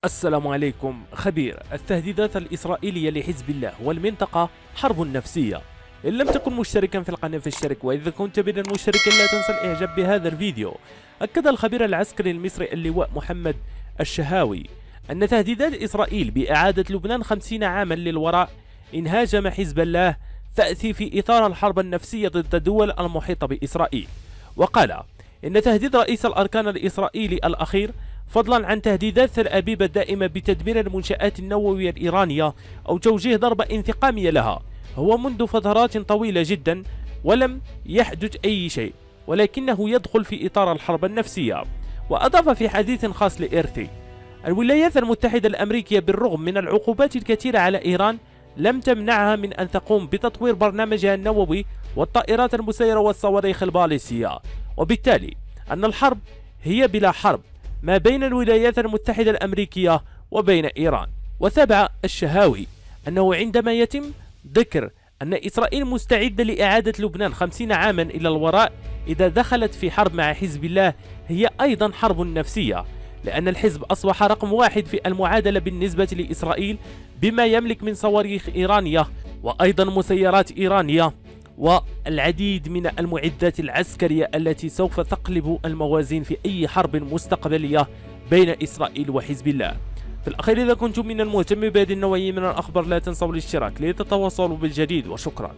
السلام عليكم. خبير التهديدات الإسرائيلية لحزب الله والمنطقة حرب نفسية. إن لم تكن مشتركا في القناة فاشترك، وإذا كنت من المشتركين لا تنسى الإعجاب بهذا الفيديو. أكد الخبير العسكري المصري اللواء محمد الشهاوي أن تهديدات إسرائيل بإعادة لبنان 50 عاما للوراء إن هاجم حزب الله تأتي في إطار الحرب النفسية ضد الدول المحيطة بإسرائيل. وقال إن تهديد رئيس الأركان الإسرائيلي الأخير، فضلا عن تهديدات تل أبيب الدائمة بتدمير المنشآت النووية الإيرانية أو توجيه ضربة انتقامية لها، هو منذ فترات طويلة جدا ولم يحدث أي شيء، ولكنه يدخل في إطار الحرب النفسية. وأضاف في حديث خاص لإرتي: الولايات المتحدة الأمريكية بالرغم من العقوبات الكثيرة على إيران لم تمنعها من أن تقوم بتطوير برنامجها النووي والطائرات المسيرة والصواريخ الباليستية، وبالتالي أن الحرب هي بلا حرب ما بين الولايات المتحدة الأمريكية وبين إيران. وتابع الشهاوي أنه عندما يتم ذكر أن إسرائيل مستعدة لإعادة لبنان 50 عاما إلى الوراء إذا دخلت في حرب مع حزب الله، هي أيضا حرب نفسية، لأن الحزب أصبح رقم واحد في المعادلة بالنسبة لإسرائيل بما يملك من صواريخ إيرانية وأيضا مسيرات إيرانية والعديد من المعدات العسكرية التي سوف تقلب الموازين في أي حرب مستقبلية بين إسرائيل وحزب الله. في الأخير، إذا كنتم من المهتم بهذه النوعية من الأخبار لا تنسوا الاشتراك لتتواصلوا بالجديد، وشكرا.